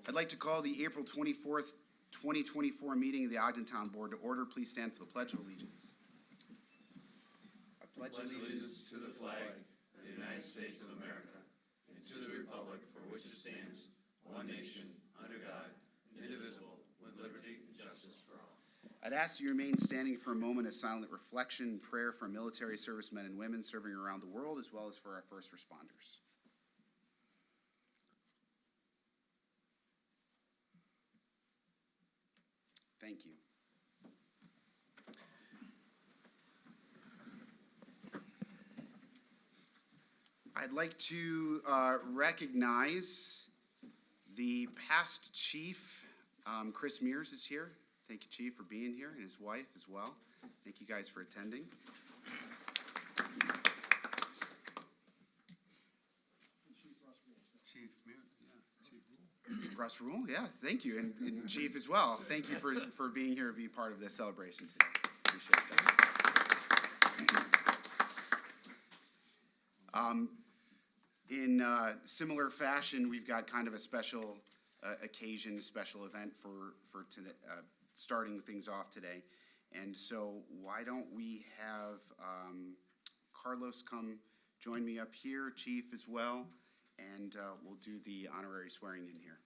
I'd like to call the April 24th, 2024 meeting of the Ogden Town Board to order. Please stand for the Pledge of Allegiance. I pledge allegiance to the flag of the United States of America and to the republic for which it stands, one nation, under God, indivisible, with liberty and justice for all. I'd ask you to remain standing for a moment of silent reflection and prayer for military servicemen and women serving around the world, as well as for our first responders. Thank you. I'd like to recognize the past chief. Chris Mears is here. Thank you, Chief, for being here, and his wife as well. Thank you guys for attending. Chief Mears, Chief Russ Rule, yeah, thank you, and Chief as well. Thank you for being here to be part of this celebration today. Appreciate that. In similar fashion, we've got kind of a special occasion, a special event for today, starting things off today. And so why don't we have Carlos come join me up here, Chief as well, and we'll do the honorary swearing in here.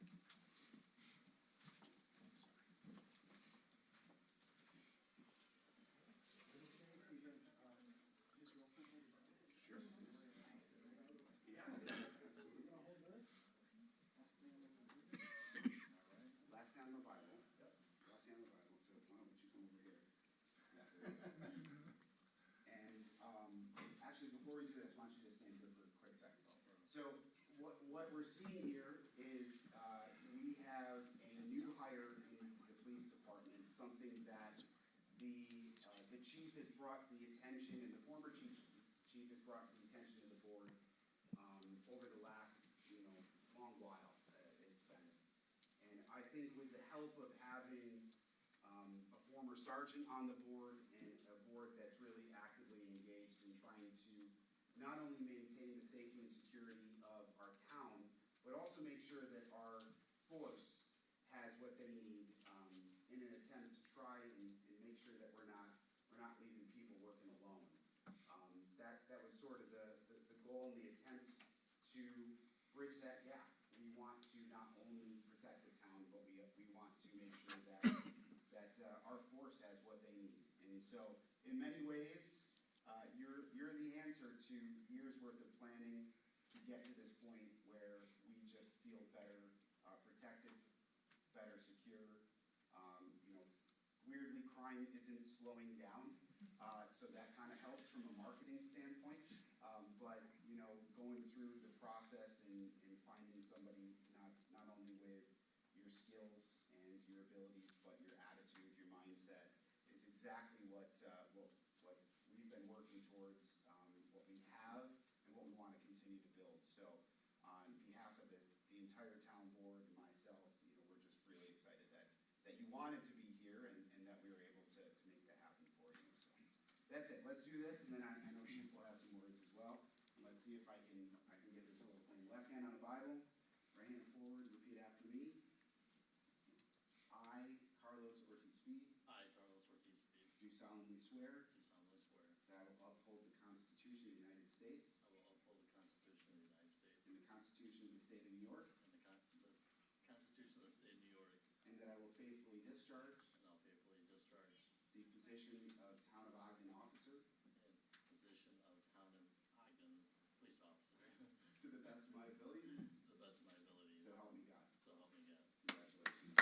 So what we're seeing here is we have a new hire into the police department, something that the chief has brought to the attention, and the former chief has brought to the attention of the board over the last long while. It's been, and I think with the help of having a former sergeant on the board and a board that's really actively engaged in trying to not only maintain the safety and security of our town, but also make sure that our force has what they need in an attempt to try and make sure that we're not leaving people working alone. That was sort of the goal and the attempt to bridge that gap. We want to not only protect the town, but we want to make sure that our force has what they need. And so, in many ways, you're the answer to years worth of planning to get to this point where we just feel better protected, better secure. Weirdly, crime isn't slowing down, so that kind of helps from a marketing standpoint. But going through the process and finding somebody not only with your skills and your abilities, but your attitude, your mindset, is exactly what we've been working towards, what we have, and what we want to continue to build. So on behalf of the entire town board and myself, we're just really excited that you wanted to be here and that we were able to make that happen for you. So that's it. Let's do this, and then I know Chief will have some words as well. Let's see if I can get this whole thing. Left hand on the Bible, right hand forward, repeat after me. I, Carlos Ortiz Speed, do solemnly swear that I will uphold the Constitution of the United States and the Constitution of the State of New York, and that I will faithfully discharge the position of Town of Ogden officer to the best of my abilities. So help me God. Congratulations.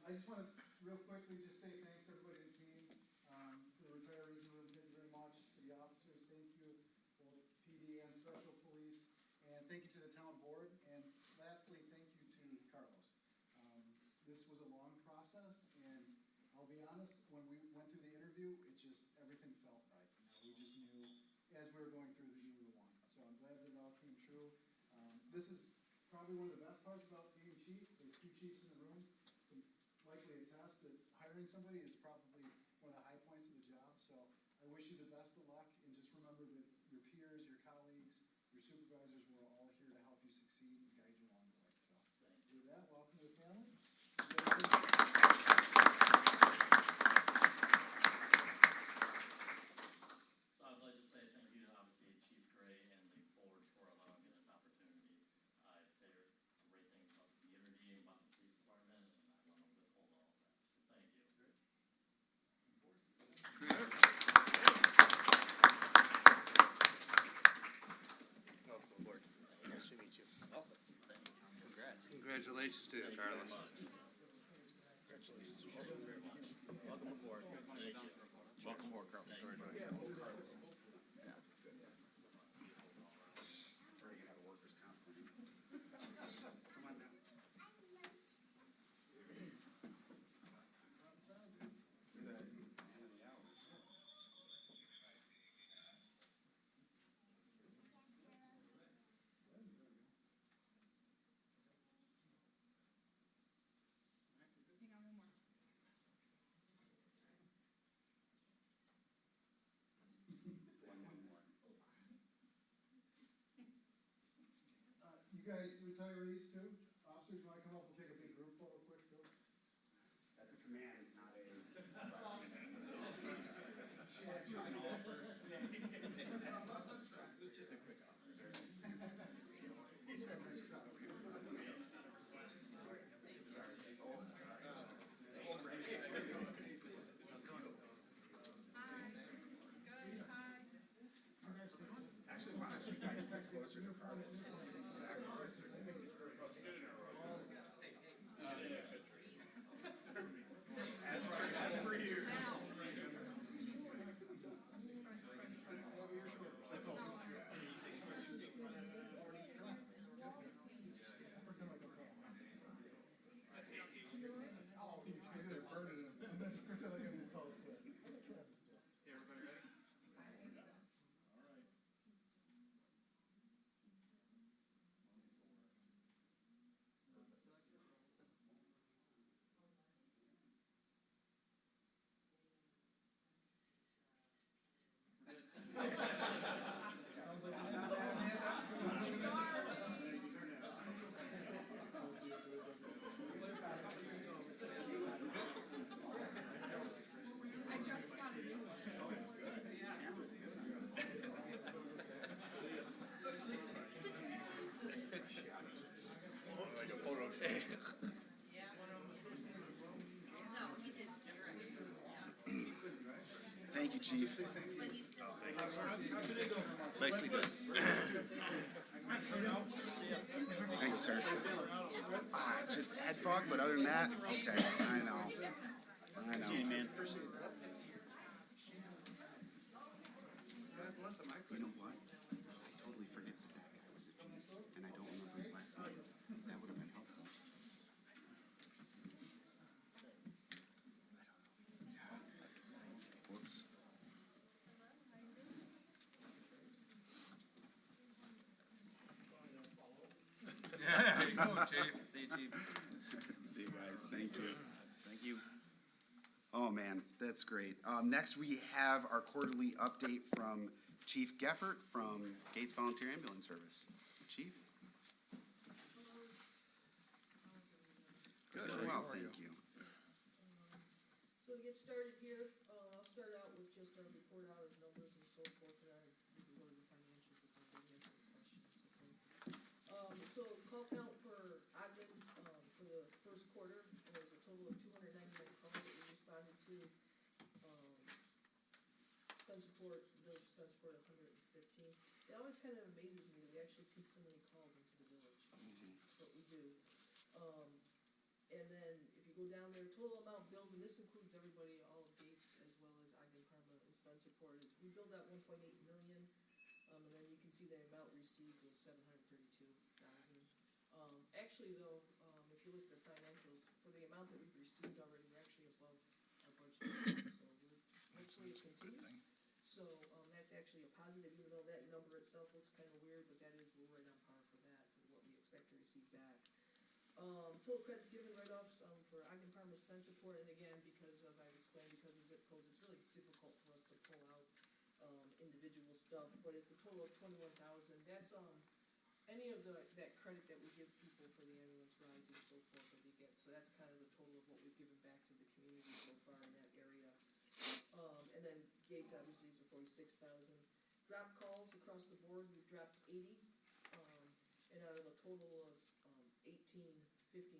I just want to real quickly just say thanks to everybody that came, to the retirees in the room, thank you very much, to the officers, thank you, both PD and special police, and thank you to the town board, and lastly, thank you to Carlos. This was a long process, and I'll be honest, when we went through the interview, everything felt right. We just knew as we were going through that you were the one. So I'm glad that it all came true. This is probably one of the best parts about being chief. There's two chiefs in the room. Likely attest that hiring somebody is probably one of the high points of the job. So supervisors, we're all here to help you succeed and guide you along the way, so. With that, welcome to the family. So I'd like to say thank you, obviously, Chief Gray and the board for allowing me this opportunity. I've heard great things about the community, about the police department, and I want to withhold all of that. So thank you. Nice to meet you. Congrats. Congratulations to you, Carlos. Welcome aboard. Thank you. Welcome aboard, Carlos. Very nice. Or you can have a workers' comp claim. Come on now. You guys, retirees too, officers, wanna come up, we'll take a big group photo quick too. That's a command, not a. Actually, why don't you guys get closer to Carlos? As for you. Pretend like a fan. He's gonna burn it in, and then pretend like I'm gonna tell us what. Like a photo shoot. Thank you, Chief. Nicely done. Thank you, sir. It's just head fog, but other than that, okay, I know. I know. man. You know what? I totally forget that that guy was a chief, and I don't remember his last name. That would have been helpful. Whoops. There you go, Chief. See you, Chief. See you guys. Thank you. Thank you. Oh, man, that's great. Next, we have our quarterly update from Chief Geffert from Gates Volunteer Ambulance Service. Chief? Good, well, thank you. So to get started here, I'll start out with just our report out of numbers and so forth, and we can go to the financials if I can answer any questions, okay? So call count for Ogden, for the first quarter, there was a total of 299 calls that we responded to. Defense support, village defense support, 115. It always kind of amazes me that we actually take so many calls into the village. That's what we do. And then if you go down there, total amount billed, and this includes everybody, all of Gates as well as Ogden, Parma, and Spencerport, is we billed out 1.8 million. And then you can see the amount received was 732,000. Actually though, if you look at the financials, for the amount that we've received already, we're actually above our budget. So hopefully it continues. So, that's actually a positive, even though that number itself looks kind of weird, but that is, we're right on par for that, for what we expect to receive back. Total credits given write-offs, for Ogden, Parma, Spencerport, and again, because of, I've explained, because of zip codes, it's really difficult for us to pull out, individual stuff. stuff, but it's a total of 21,000. That's, any of that credit that we give people for the ambulance rides and so forth that they get. So that's kind of the total of what we've given back to the community so far in that area. And then Gates obviously is a 46,000. Drop calls across the board, we've dropped 80. And out of a total of 1859,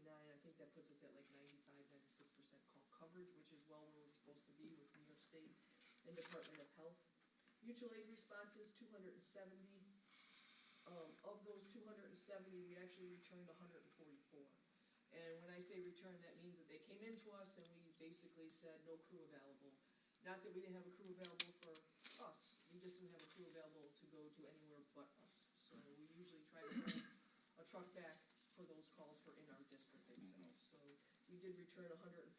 I think that puts us at like 95-96% call coverage, which is well where we're supposed to be with New York State and Department of Health. Mutual aid responses, 270. Of those 270, we actually returned 144. And when I say return, that means that they came into us and we basically said no crew available. Not that we didn't have a crew available for us, we just didn't have a crew available to go to anywhere but us. So we usually try to bring a truck back for those calls for in our district itself. So we did return 144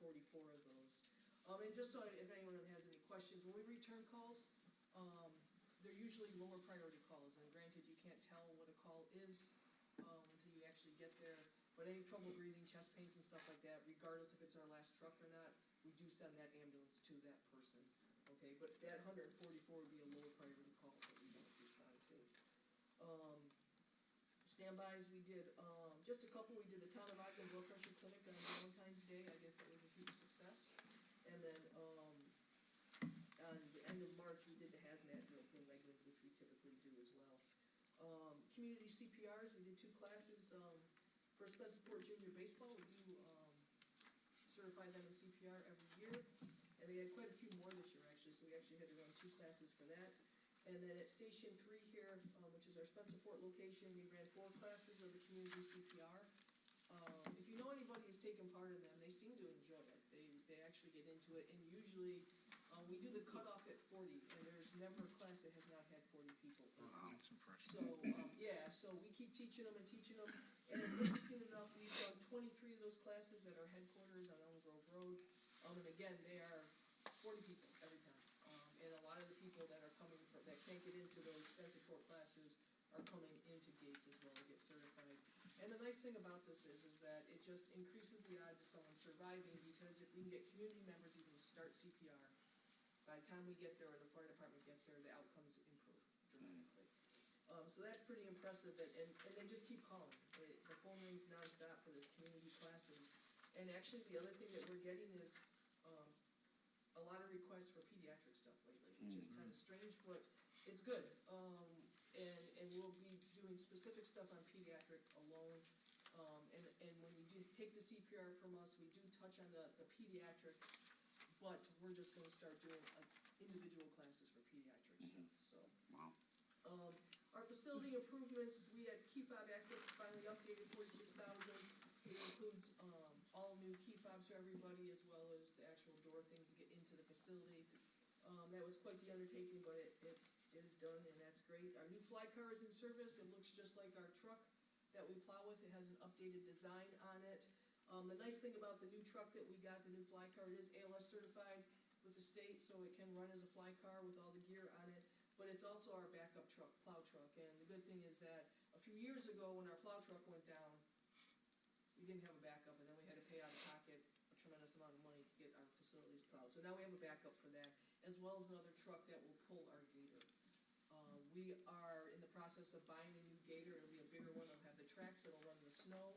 of those. And just so if anyone has any questions, when we return calls, they're usually lower priority calls. And granted, you can't tell what a call is until you actually get there. But any trouble breathing, chest pains and stuff like that, regardless if it's our last truck or not, we do send that ambulance to that person. Okay, but that 144 would be a lower priority call that we don't respond to. Standbys, we did just a couple. We did the Town of Ogden Blood Pressure Clinic on Valentine's Day. I guess that was a huge success. And then on the end of March, we did the hazmat drill for Wegmans, which we typically do as well. Community CPRs, we did 2 classes. For Spencerport Junior Baseball, we do certify them in CPR every year. And they had quite a few more this year, actually, so we actually had to run 2 classes for that. And then at Station 3 here, which is our Spencerport location, we ran 4 classes of the community CPR. If you know anybody who's taken part in them, they seem to enjoy it. They actually get into it, and usually we do the cutoff at 40, and there's never a class that has not had 40 people. Wow, that's impressive. So, yeah, so we keep teaching them and teaching them, and if interesting enough, we've done 23 of those classes at our headquarters on Elm Grove Road. And again, they are 40 people every time. And a lot of the people that are coming from, that can't get into those Spencerport classes are coming into Gates as well to get certified. And the nice thing about this is that it just increases the odds of someone surviving, because if we can get community members even to start CPR, by the time we get there or the fire department gets there, the outcomes improve dramatically. So that's pretty impressive, and they just keep calling. The phone rings nonstop for this community classes. And actually, the other thing that we're getting is a lot of requests for pediatric stuff lately, which is kind of strange, but it's good. And we'll be doing specific stuff on pediatric alone. And when you do take the CPR from us, we do touch on the pediatric, but we're just gonna start doing individual classes for pediatric stuff, so. Wow. Our facility improvements, we had key fob access finally updated, 46,000. It includes all new key fobs for everybody, as well as the actual door things to get into the facility. That was quite the undertaking, but it is done, and that's great. Our new fly car is in service. It looks just like our truck that we plow with. It has an updated design on it. The nice thing about the new truck that we got, the new fly car, it is ALS certified with the state, so it can run as a fly car with all the gear on it. But it's also our backup truck, plow truck. And the good thing is that a few years ago, when our plow truck went down, we didn't have a backup, and then we had to pay out of pocket a tremendous amount of money to get our facilities plowed. So now we have a backup for that, as well as another truck that will pull our gator. We are in the process of buying a new gator. It'll be a bigger one. It'll have the tracks. It'll run in the snow.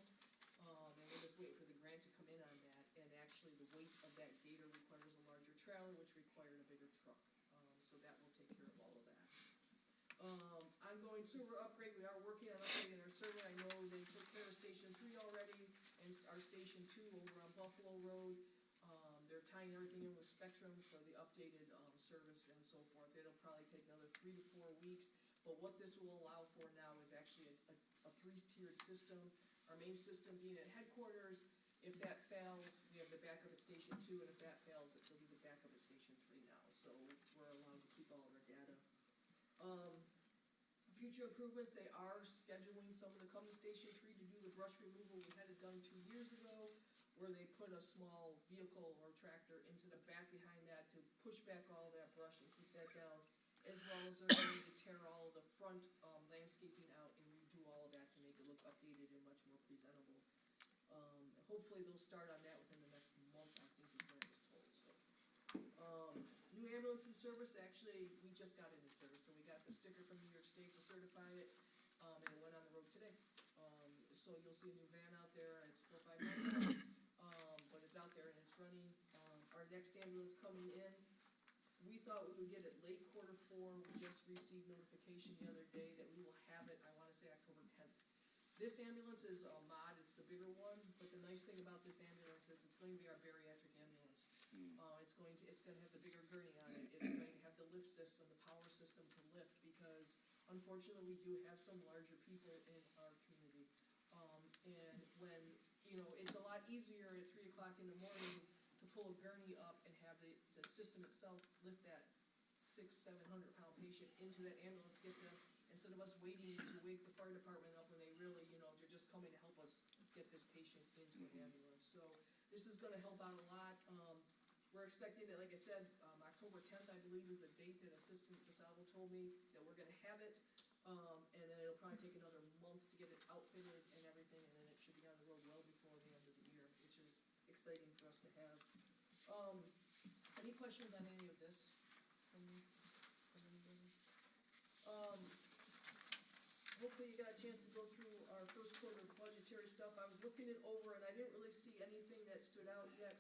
And we're just waiting for the grant to come in on that. And actually, the weight of that gator requires a larger trailer, which required a bigger truck. So that will take care of all of that. Ongoing server upgrade. We are working on upgrading our server. I know they took care of Station 3 already, and our Station 2 over on Buffalo Road. They're tying everything in with Spectrum for the updated service and so forth. It'll probably take another 3 to 4 weeks. But what this will allow for now is actually a 3-tiered system. Our main system being at headquarters. If that fails, we have the backup at Station 2, and if that fails, it'll be the backup at Station 3 now. So we're allowed to keep all of our data. Future improvements, they are scheduling someone to come to Station 3 to do the brush removal. We had it done 2 years ago, where they put a small vehicle or tractor into the back behind that to push back all that brush and keep that down, as well as they're going to tear all the front landscaping out and redo all of that to make it look updated and much more presentable. Hopefully they'll start on that within the next month, I think is what I was told, so. New ambulance ambulance in service, actually, we just got it in service, so we got the sticker from New York State to certify it, and it went on the road today. So you'll see a new van out there, and it's 459, but it's out there and it's running. Our next ambulance coming in, we thought we would get it late Q4, we just received notification the other day that we will have it, I wanna say October 10th. This ambulance is a mod, it's the bigger one, but the nice thing about this ambulance is it's going to be our bariatric ambulance. It's gonna have the bigger gurney on it, it's going to have the lift system, the power system to lift, because unfortunately, we do have some larger people in our community. And when, it's a lot easier at 3 o'clock in the morning to pull a gurney up and have the system itself lift that 600-700 pound patient into that ambulance, get them, instead of us waiting to wake the fire department up when they really, they're just coming to help us get this patient into an ambulance. So this is gonna help out a lot. We're expecting that, like I said, October 10th, I believe, is the date that Assistant DeSalvo told me that we're gonna have it. And then it'll probably take another month to get it outfitted and everything, and then it should be on the road well before the end of the year, which is exciting for us to have. Any questions on any of this from anybody? Hopefully you got a chance to go through our Q1 budgetary stuff. I was looking it over and I didn't really see anything that stood out yet.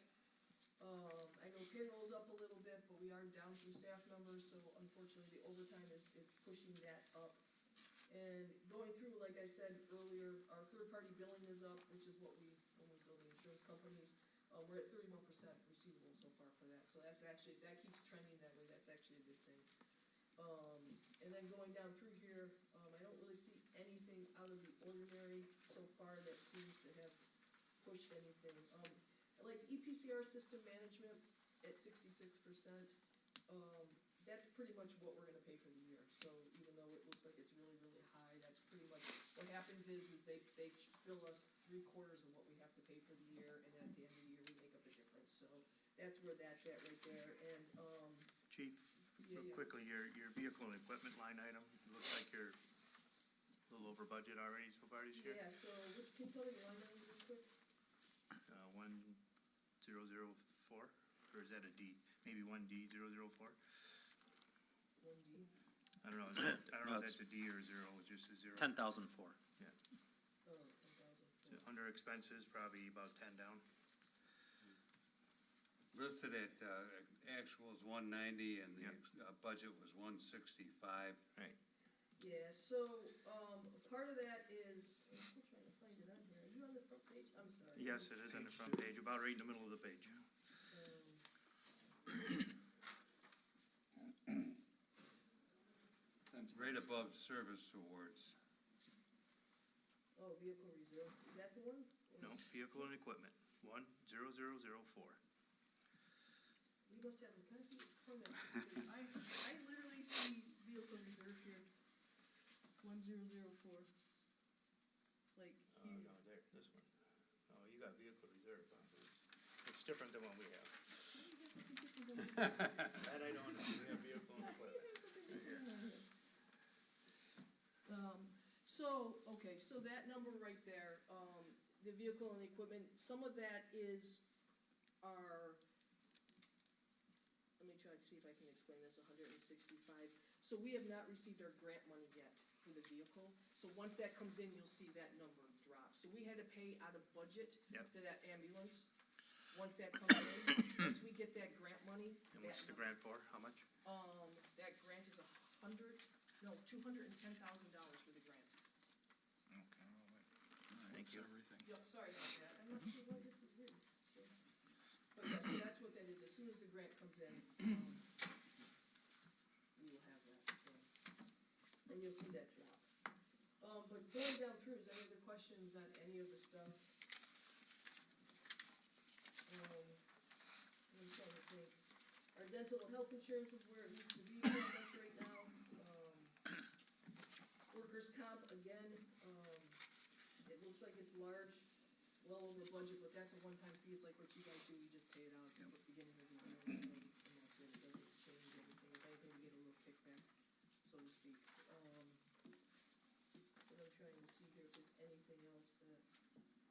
I know payroll's up a little bit, but we are down some staff numbers, so unfortunately the overtime is pushing that up. And going through, like I said earlier, our third-party billing is up, which is when we bill the insurance companies. We're at 31% receivable so far for that, so that keeps trending that way, that's actually a good thing. And then going down through here, I don't really see anything out of the ordinary so far that seems to have pushed anything. Like EPCR system management at 66%, that's pretty much what we're gonna pay for the year. So even though it looks like it's really, really high, that's pretty much, what happens is they bill us 3/4 of what we have to pay for the year, and then at the end of the year, we make up the difference. So that's where that's at right there, and, Chief, yeah. quickly, your vehicle and equipment line item, looks like you're a little over budget already so far this year. Yeah, so can you tell me the line item real quick? 1004, or is that a D? Maybe 1D004? 1D. I don't know, I don't know if that's a D or a 0, it's just a 0. 10,004. Oh, 10,000. Under expenses, probably about 10 down. Listed at, actual is 190 and the Yep. budget was 165. Right. Yeah, so, part of that is, I'm still trying to find it on here, are you on the front page? I'm sorry. Yes, it is on the front page, about right in the middle of the page. Right above service awards. Oh, vehicle reserve, is that the one? No, vehicle and equipment, 10004. We must have, can I see it from there? I literally see vehicle reserve here, 1004. Like, Oh, no, there, this one. Oh, you got vehicle reserve, huh? It's different than what we have. That I don't know, we have vehicle and equipment. So that number right there, the vehicle and equipment, some of that is our, let me try to see if I can explain this, 165. So we have not received our grant money yet for the vehicle, so once that comes in, you'll see that number drop. So we had to pay out of budget Yep. for that ambulance. Once that comes in, once we get that grant money. And what's the grant for, how much? That grant is $210,000 for the grant. Thank you. Yeah, sorry about that, I'm not sure why this is here. So- But yeah, so that's what that is, as soon as the grant comes in, we will have that, so. And you'll see that drop. But going down through, is there any other questions on any of the stuff? I'm trying to think. Our dental and health insurance is where it needs to be pretty much right now. Workers' comp, again, it looks like it's large, well over budget, but that's a one-time fee, it's like what you guys do, you just pay it out at the beginning of the year, and that's it, it doesn't change anything, if anything, we get a little kickback, so to speak. But I'm trying to see here if there's anything else that is out of the norm.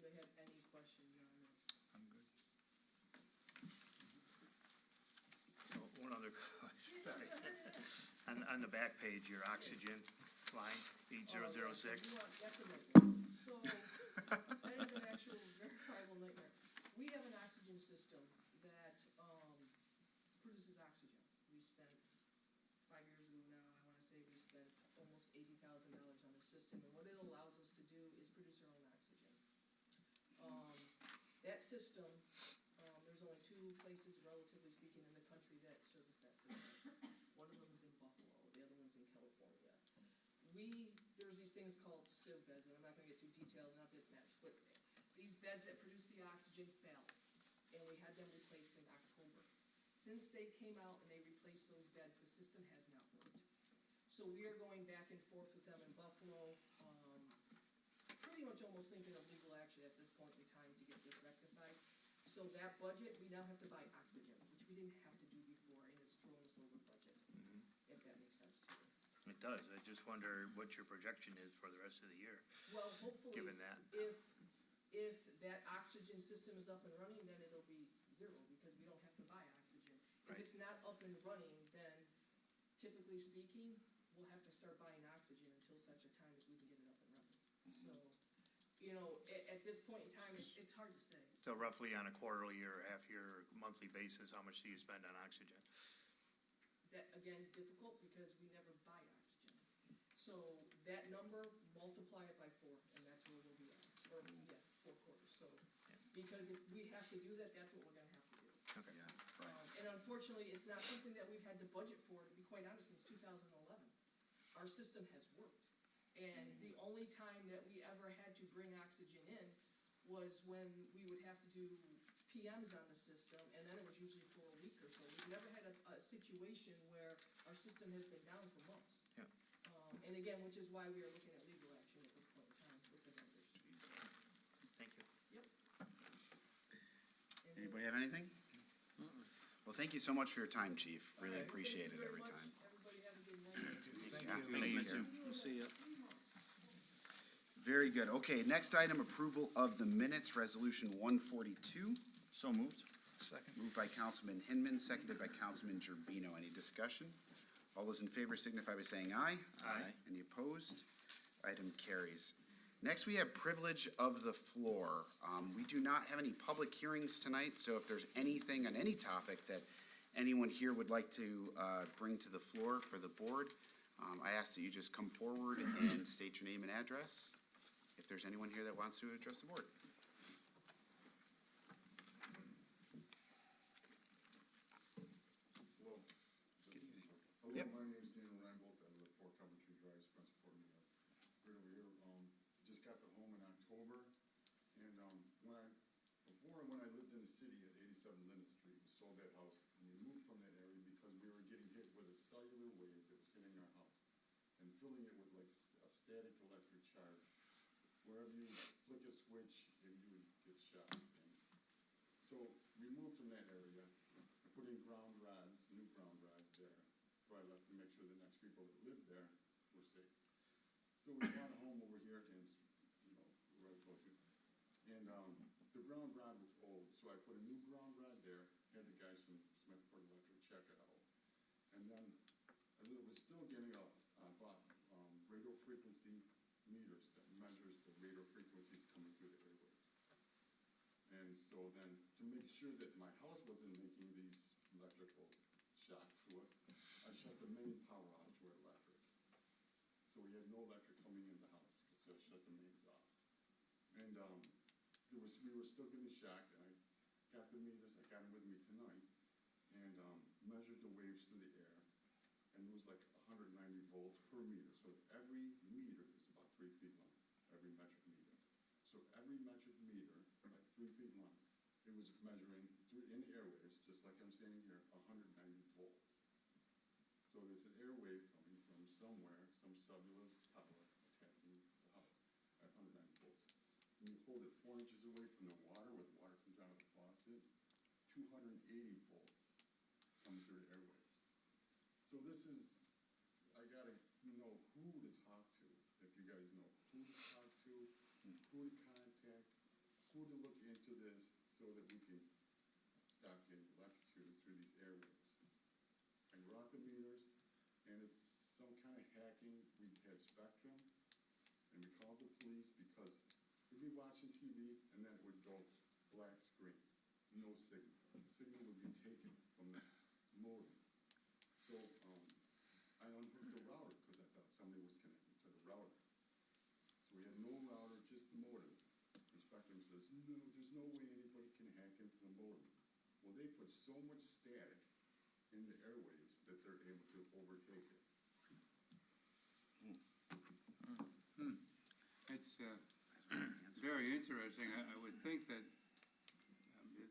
anybody had any questions on it. I'm good. Oh, one other, sorry. On the back page, your oxygen line, 8006. That's a nightmare. So, that is an actual verifiable nightmare. We have an oxygen system that, produces oxygen. We spent, 5 years ago now, I wanna say we spent almost $80,000 on the system, and what it allows us to do is produce our own oxygen. That system, there's only 2 places, relatively speaking, in the country that service that system. One of them is in Buffalo, the other one's in California. There's these things called sieve beds, and I'm not gonna get too detailed, not that it matters, but these beds that produce the oxygen failed, and we had them replaced in October. Since they came out and they replaced those beds, the system has not worked. So we are going back and forth with them in Buffalo, pretty much almost thinking of legal action at this point in time to get this rectified. So that budget, we now have to buy oxygen, which we didn't have to do before, and it's throwing us over budget, if that makes sense to you. It does. I just wonder what your projection is for the rest of the year, Well, hopefully, given that. if that oxygen system is up and running, then it'll be 0, because we don't have to buy oxygen. If Right. it's not up and running, then typically speaking, we'll have to start buying oxygen until such a time as we can get it up and running. So, you know, at this point in time, it's hard to say. So roughly on a quarterly or half-year or monthly basis, how much do you spend on oxygen? That, again, difficult because we never buy oxygen. So that number, multiply it by 4, and that's where we'll be at, or, 4 quarters, so. Because if we have to do that, that's what we're gonna have to do. Okay. And unfortunately, it's not something that we've had to budget for, to be quite honest, since 2011. Our system has worked. And the only time that we ever had to bring oxygen in was when we would have to do PMs on the system, and then it was usually for a week or so. We've never had a situation where our system has been down for months. Yeah. And again, which is why we are looking at legal action at this point in time with the vendors. Thank you. Yep. And Anybody have anything? Well, thank you so much for your time, Chief. Really Thank appreciate you it very every much. time. Everybody have a good night. Yeah, you. thank you, Thank sir. We'll see you. Very good. Okay, next item, approval of the minutes, resolution 142. So moved. Second. Moved by Councilman Hinman, seconded by Councilman Gerbino. Any discussion? All those in favor signify by saying aye. Aye. Any opposed? Item carries. Next, we have privilege of the floor. We do not have any public hearings tonight, so if there's anything on any topic that anyone here would like to bring to the floor for the board, I ask that you just come forward and state your name and address, if there's anyone here that wants to address the board. Hello, Yep. my name is Daniel Reinbold, I live at 4 Coventry Drive, Spencer, Florida. Right over here, just got the home in October, and, when I lived in the city at 87 Linden Street, we sold that house, and we moved from that area because we were getting hit with a cellular wave that was hitting our house, and filling it with like a static electric charge. Wherever you flick a switch, you would get shot. And so we moved from that area, put in ground rods, new ground rods there, before I left to make sure the next people that lived there were safe. So we bought a home over here and, where I told you. And, the ground rod was old, so I put a new ground rod there, had the guys from Smithford Electric check it out. And then I was still getting radio frequency meters that measures the radio frequencies coming through the airwaves. And so then, to make sure that my house wasn't making these electrical shocks to us, I shut the main power off to our electric. So we had no electric coming in the house, so I shut the mains off. And, we were still getting shocked, and I got the meters, I got them with me tonight, and, measured the waves through the air, and it was like 190 volts per meter, so every meter is about 3 feet long, every metric meter. So every metric meter, like 3 feet long, it was measuring through, in the airwaves, just like I'm standing here, 190 volts. So there's an airwave coming from somewhere, some cellular tower attacking the house at 190 volts. And you hold it 4 inches away from the water, where the water comes out of the faucet, 280 volts coming through the airwaves. So this is, I gotta know who to talk to, if you guys know who to talk to, who to contact. so that we can stop getting electrocuted through these airwaves. I brought the meters, and it's some kind of hacking. We had Spectrum, and we called the police because we'd be watching TV, and then it would go black screen, no signal. The signal would be taken from the modem. So, I unhooked the router because I thought somebody was connected to the router. So we had no router, just the modem. And Spectrum says, no, there's no way anybody can hack into the modem. Well, they put so much static in the airwaves that they're able to overtake it. It's very interesting. I would think that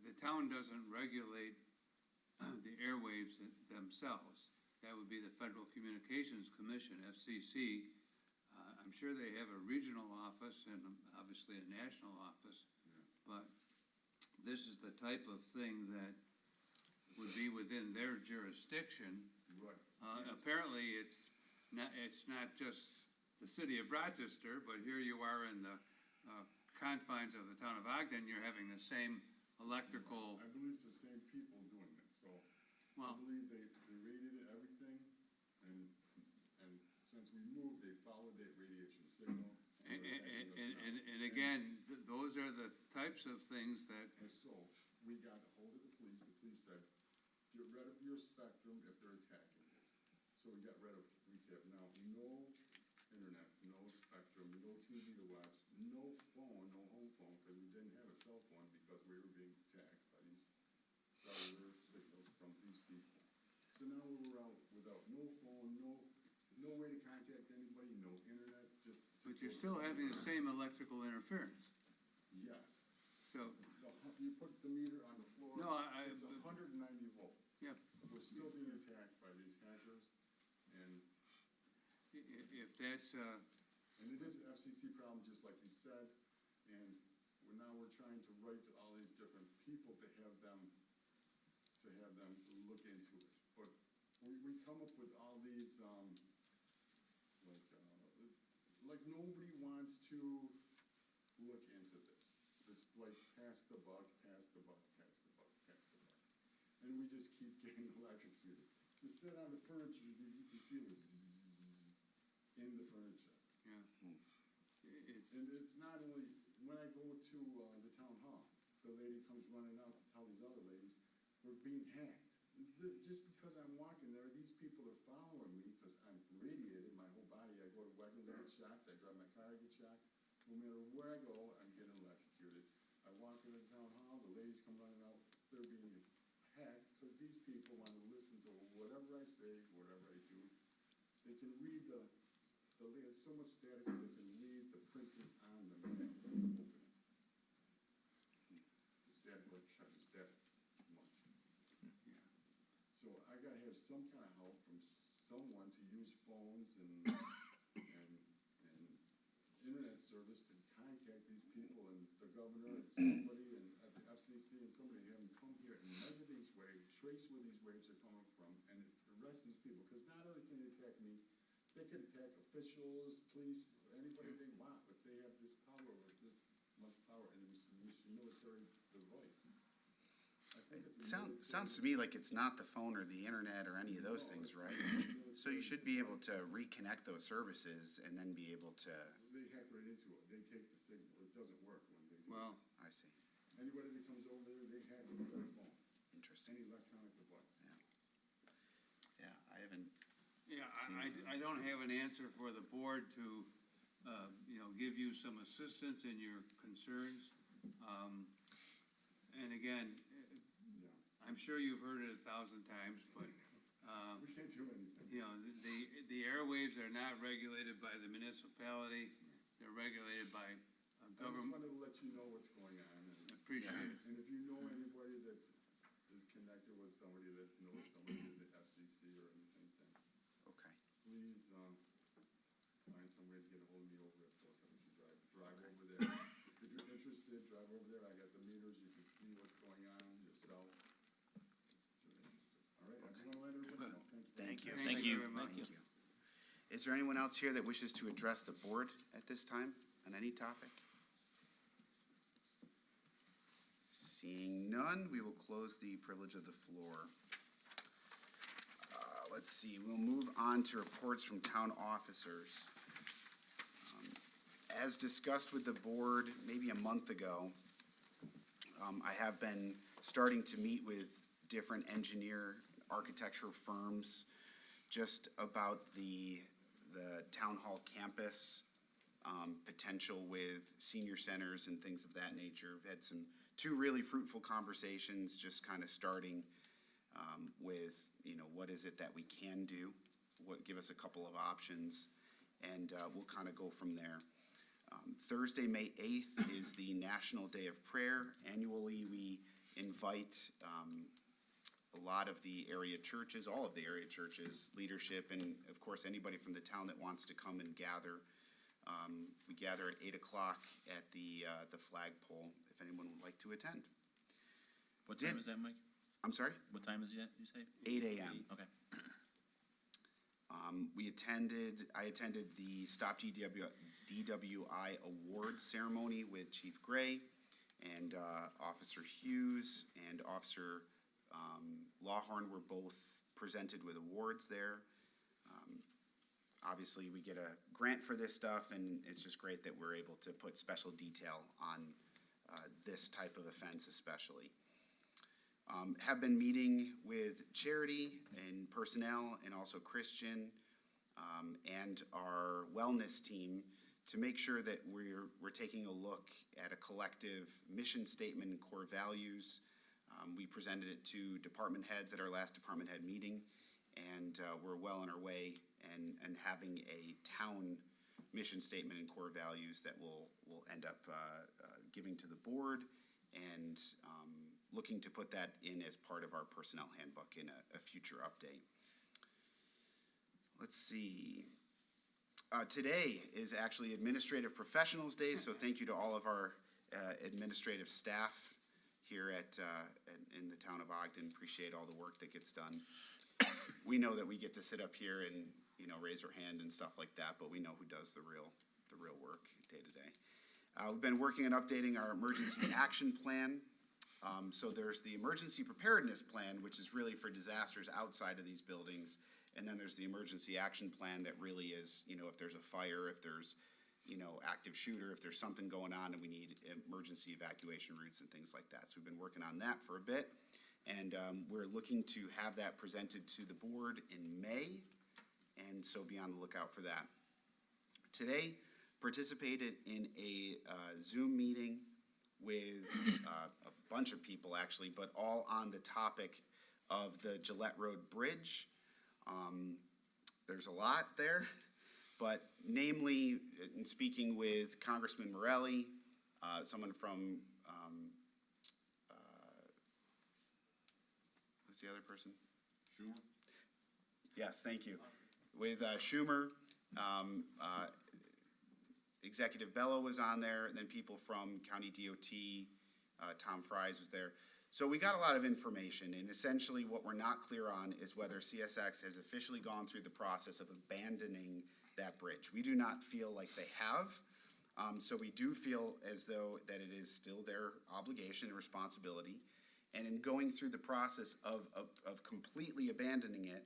the town doesn't regulate the airwaves themselves. That would be the Federal Communications Commission, FCC. I'm sure they have a regional office and obviously a national office, but this is the type of thing that would be within their jurisdiction. Right. Apparently, it's not just the city of Rochester, but here you are in the confines of the town of Ogden, you're having the same electrical, I believe it's the same people doing it, so I well, believe they radiated everything, and since we moved, they followed that radiation signal. and again, those are the types of things that, And so, we got a hold of the police said, get rid of your Spectrum if they're attacking it. So we got rid of, we have now no internet, no Spectrum, no TV to watch, no phone, no home phone, because we didn't have a cell phone because we were being attacked by these cellular signals from these people. So now we were out without no phone, no way to contact anybody, no internet, just. but you're still having the same electrical interference. Yes. So, You put the meter on the floor. No, It's 190 volts. yeah, We're still being attacked by these hackers, and if that's, it is an FCC problem, just like you said, and we're trying to write to all these different people to have them look into it. But we come up with all these, like nobody wants to look into this. It's like pass the buck, pass the buck, pass the buck, pass the buck. And we just keep getting electrocuted. You sit on the furniture, you can feel the zzzz in the furniture. yeah. It's, And it's not only, when I go to the town hall, the lady comes running out to tell these other ladies, we're being hacked. Just because I'm walking there, these people are following me because I'm radiated, my whole body. I go to Wegmans, I get shocked, I drive my car, I get shocked. No matter where I go, I'm getting electrocuted. I walk into the town hall, the ladies come running out, they're being hacked because these people want to listen to whatever I say, whatever I do. They can read it's so much static, they can read the printing on the mail. Open it. The static electronics, that much. So I gotta have some kind of help from someone to use phones and internet service to contact these people and the governor and somebody and at the FCC and somebody, have them come here and measure these waves, trace where these waves are coming from, and arrest these people. Because not only can they attack me, they can attack officials, police, anybody they want, but they have this power, this much power in this military device. I think it's Sounds to me like it's not the phone or the internet or any of those things, right? So you should be able to reconnect those services and then be able to, They hack right into it. They take the signal. It doesn't work when they do. well, I see, Anybody that comes over there, they hack into their phone, interesting. any electronic device. Yeah, I haven't, yeah, I don't have an answer for the board to, give you some assistance in your concerns. And again, Yeah. I'm sure you've heard it 1,000 times, but, We can't do anything. the airwaves are not regulated by the municipality. They're regulated by I just government. wanted to let you know what's going on. Appreciate it. And if you know anybody that is connected with somebody that knows somebody at the FCC or anything, okay. please, find some way to get a hold of me over at Fort Country Drive. Drive over there. If you're interested, drive over there. I got the meters. You can see what's going on yourself. If you're interested. All right, I just want to let everybody know. Thank you. Thank you very much. Thank you. Is there anyone else here that wishes to address the board at this time on any topic? Seeing none, we will close the privilege of the floor. Let's see, we'll move on to reports from town officers. As discussed with the board maybe a month ago, I have been starting to meet with different engineer architectural firms just about the town hall campus potential with senior centers and things of that nature. We've had two really fruitful conversations, just kind of starting with, what is it that we can do? Give us a couple of options, and we'll kind of go from there. Thursday, May 8th is the National Day of Prayer. Annually, we invite a lot of the area churches, all of the area churches, leadership, and of course, anybody from the town that wants to come and gather. We gather at 8 o'clock at the flagpole, if anyone would like to attend. What time is that, Mike? I'm sorry? What time is it, you say? 8 a.m. Okay. I attended the Stop DWI award ceremony with Chief Gray and Officer Hughes and Officer Lawhorn were both presented with awards there. Obviously, we get a grant for this stuff, and it's just great that we're able to put special detail on this type of offense especially. Have been meeting with Charity and personnel and also Christian and our wellness team to make sure that we're taking a look at a collective mission statement and core values. We presented it to department heads at our last department head meeting, and we're well on our way and having a town mission statement and core values that we'll end up giving to the board and looking to put that in as part of our personnel handbook in a future update. Let's see. Today is actually Administrative Professionals Day, so thank you to all of our administrative staff here in the town of Ogden. Appreciate all the work that gets done. We know that we get to sit up here and raise our hand and stuff like that, but we know who does the real work day to day. We've been working on updating our emergency action plan. So there's the emergency preparedness plan, which is really for disasters outside of these buildings. And then there's the emergency action plan that really is, if there's a fire, if there's, active shooter, if there's something going on and we need emergency evacuation routes and things like that. So we've been working on that for a bit. And we're looking to have that presented to the board in May. And so be on the lookout for that. Today, participated in a Zoom meeting with a bunch of people actually, but all on the topic of the Gillette Road Bridge. There's a lot there, but namely, in speaking with Congressman Morelli, someone from, who's the other person? Schumer? Yes, thank you. With Schumer, Executive Bello was on there, and then people from County DOT, Tom Fries was there. So we got a lot of information, and essentially what we're not clear on is whether CSX has officially gone through the process of abandoning that bridge. We do not feel like they have, so we do feel as though that it is still their obligation and responsibility. And in going through the process of completely abandoning it,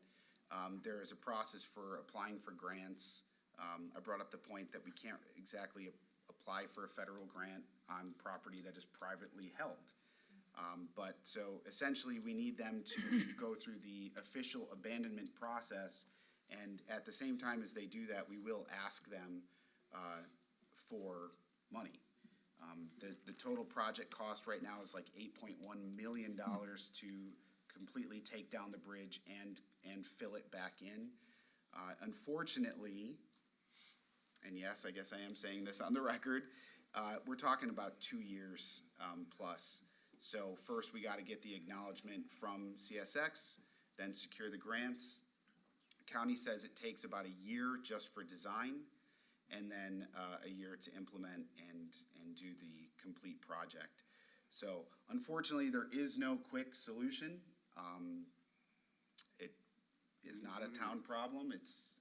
there is a process for applying for grants. I brought up the point that we can't exactly apply for a federal grant on property that is privately held. But so essentially we need them to go through the official abandonment process, and at the same time as they do that, we will ask them for money. The total project cost right now is like $8.1 million to completely take down the bridge and fill it back in. Unfortunately, and yes, I guess I am saying this on the record, we're talking about 2 years plus. So first we got to get the acknowledgement from CSX, then secure the grants. County says it takes about a year just for design, and then a year to implement and do the complete project. So unfortunately, there is no quick solution. It is not a town problem. It's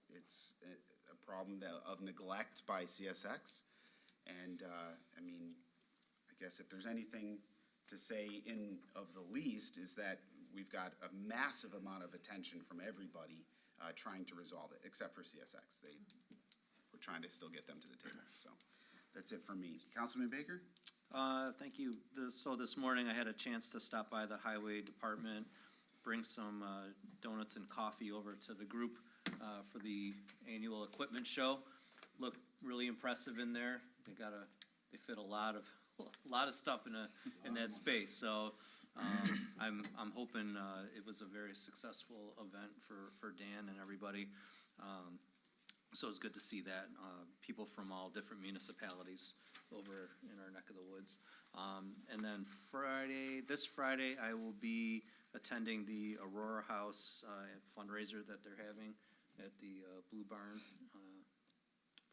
a problem of neglect by CSX. And I guess if there's anything to say in of the least is that we've got a massive amount of attention from everybody trying to resolve it, except for CSX. We're trying to still get them to the table. So that's it for me. Councilman Baker? Thank you. So this morning I had a chance to stop by the highway department, bring some donuts and coffee over to the group for the annual equipment show. Looked really impressive in there. They fit a lot of stuff in that space. So I'm hoping it was a very successful event for Dan and everybody. So it's good to see that people from all different municipalities over in our neck of the woods. And then this Friday, I will be attending the Aurora House fundraiser that they're having at the Blue Barn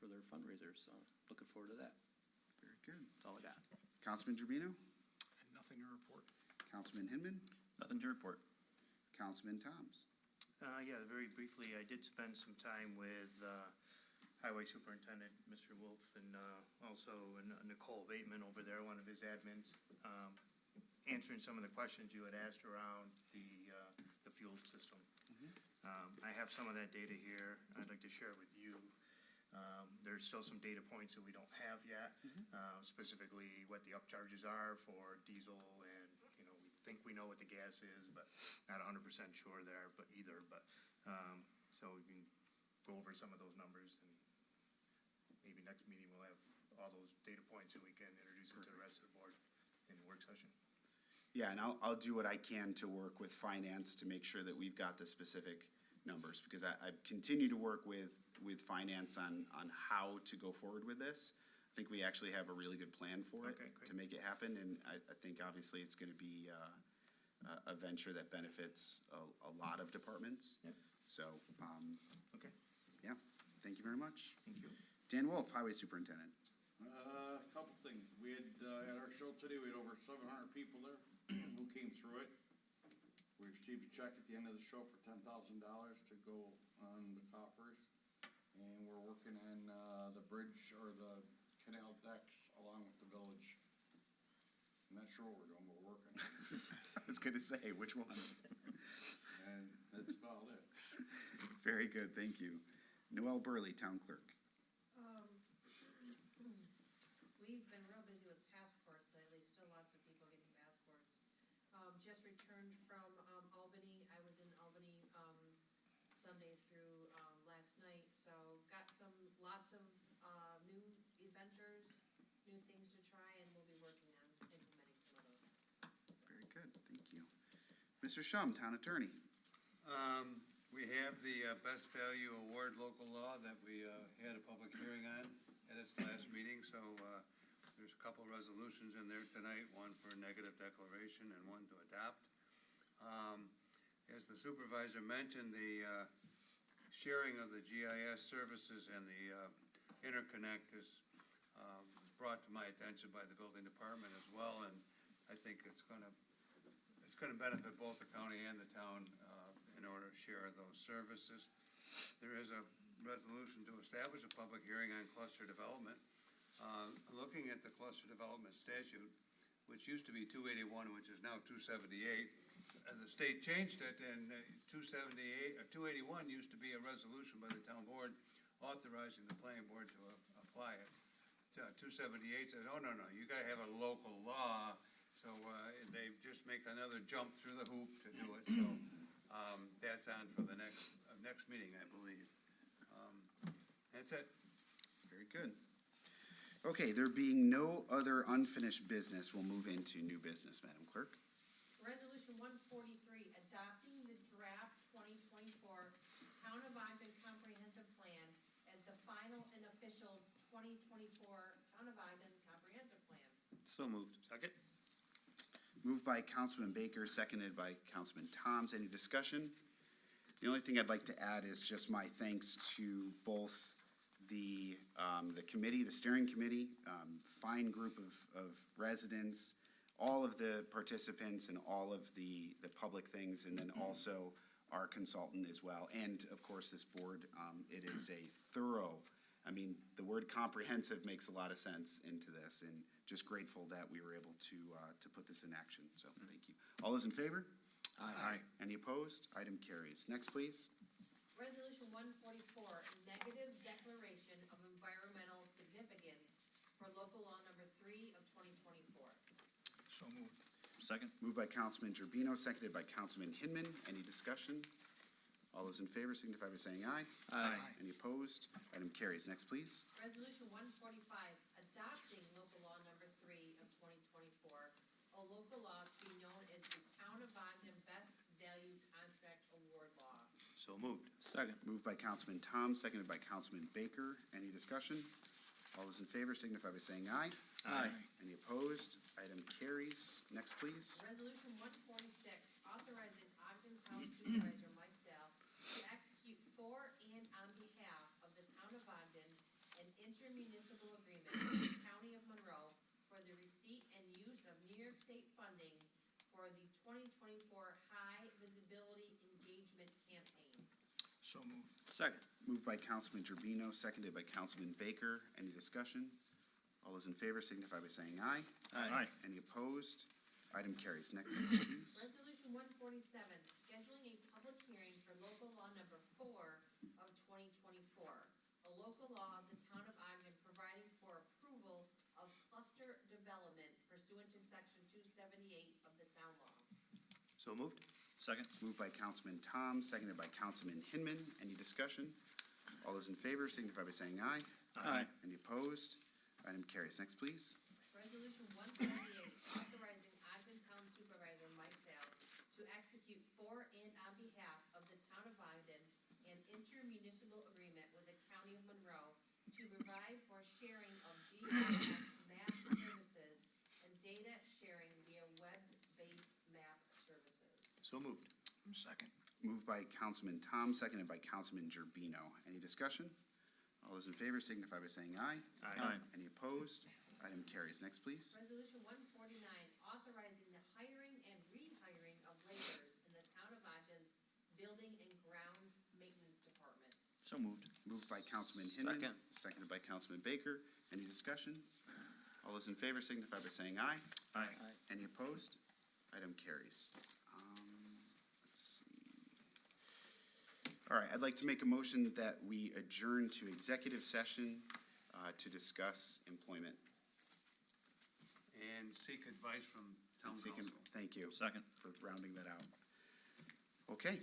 for their fundraiser. So looking forward to that. Very good. That's all I got. Councilman Gerbino? Nothing to report. Councilman Hinman? Nothing to report. Councilman Toms? Yeah, very briefly, I did spend some time with Highway Superintendent, Mr. Wolf, and also Nicole Bateman over there, one of his admins, answering some of the questions you had asked around the fuel system. I have some of that data here I'd like to share with you. There's still some data points that we don't have yet, specifically what the upcharges are for diesel, and, we think we know what the gas is, but not 100% sure there, but so we can go over some of those numbers, and maybe next meeting we'll have all those data points and we can introduce it to the rest of the board in the work session. Yeah, and I'll do what I can to work with finance to make sure that we've got the specific numbers, because I continue to work with finance on how to go forward with this. I think we actually have a really good plan for it to make it happen, and I think obviously it's gonna be a venture that benefits a lot of departments. Yep. So, Okay. yeah, thank you very much. Thank you. Dan Wolf, Highway Superintendent. A couple things. We had, at our show today, we had over 700 people there who came through it. We received a check at the end of the show for $10,000 to go on the coffers. And we're working on, the bridge or the canal decks along with the village. I'm not sure what we're doing, but we're working. I was gonna say, which ones? And that's about it. Very good, thank you. Noel Burley, Town Clerk. We've been real busy with passports lately, still lots of people getting passports. Just returned from Albany. I was in Albany Sunday through last night, so got lots of new adventures, new things to try, and we'll be working on implementing some of those. Very good, thank you. Mr. Shum, Town Attorney. We have the Best Value Award local law that we had a public hearing on at its last meeting, so there's a couple resolutions in there tonight, one for negative declaration and one to adopt. As the supervisor mentioned, the sharing of the GIS services and the interconnect is brought to my attention by the building department as well, and I think it's gonna benefit both the county and the town in order to share those services. There is a resolution to establish a public hearing on cluster development. Looking at the cluster development statute, which used to be 281, which is now 278, and the state changed it, and 278 or 281 used to be a resolution by the town board authorizing the planning board to apply it. 278 said, oh, no, you gotta have a local law, so they just make another jump through the hoop to do it, so that's on for the next meeting, I believe. That's it. Very good. Okay, there being no other unfinished business, we'll move into new business, Madam Clerk. Resolution 143, adopting the draft 2024 Town of Ogden Comprehensive Plan as the final and official 2024 Town of Ogden Comprehensive Plan. So moved. Second? Moved by Councilman Baker, seconded by Councilman Toms. Any discussion? The only thing I'd like to add is just my thanks to both the committee, the steering committee, fine group of residents, all of the participants and all of the public things, and then also our consultant as well, and of course this board. It is a thorough, the word comprehensive makes a lot of sense into this, and just grateful that we were able to put this in action, so thank you. All those in favor? Aye. Any opposed? Item carries. Next, please. Resolution 144, negative declaration of environmental significance for local law number 3 of 2024. So moved. Second? Moved by Councilman Gerbino, seconded by Councilman Hinman. Any discussion? All those in favor signify by saying aye. Aye. Any opposed? Item carries. Next, please. Resolution 145, adopting local law number 3 of 2024, a local law to be known as the Town of Ogden Best Value Contract Award Law. So moved. Second. Moved by Councilman Tom, seconded by Councilman Baker. Any discussion? All those in favor signify by saying aye. Aye. Any opposed? Item carries. Next, please. Resolution 146, authorizing Ogden Town Supervisor Mike Sal to execute for and on behalf of the Town of Ogden an intermunicipal agreement with the County of Monroe for the receipt and use of New York State funding for the 2024 High Visibility Engagement Campaign. So moved. Second. Moved by Councilman Gerbino, seconded by Councilman Baker. Any discussion? All those in favor signify by saying aye. Aye. Any opposed? Item carries. Next, please. Resolution 147, scheduling a public hearing for local law number 4 of 2024, a local law of the Town of Ogden providing for approval of cluster development pursuant to section 278 of the town law. So moved. Second? Moved by Councilman Tom, seconded by Councilman Hinman. Any discussion? All those in favor signify by saying aye. Aye. Any opposed? Item carries. Next, please. Resolution 178, authorizing Ogden Town Supervisor Mike Sal to execute for and on behalf of the Town of Ogden an intermunicipal agreement with the County of Monroe to provide for sharing of GIS map services and data sharing via web-based map services. So moved. Second? Moved by Councilman Tom, seconded by Councilman Gerbino. Any discussion? All those in favor signify by saying aye. Aye. Any opposed? Item carries. Next, please. Resolution 149, authorizing the hiring and rehiring of laborers in the Town of Ogden's Building and Grounds Maintenance Department. So moved. Moved by Councilman Hinman. Second. Seconded by Councilman Baker. Any discussion? All those in favor signify by saying aye. Aye. Any opposed? Item carries. Let's see. All right, I'd like to make a motion that we adjourn to executive session to discuss employment. And seek advice from town and seek council. Thank you Second. for rounding that out. Okay,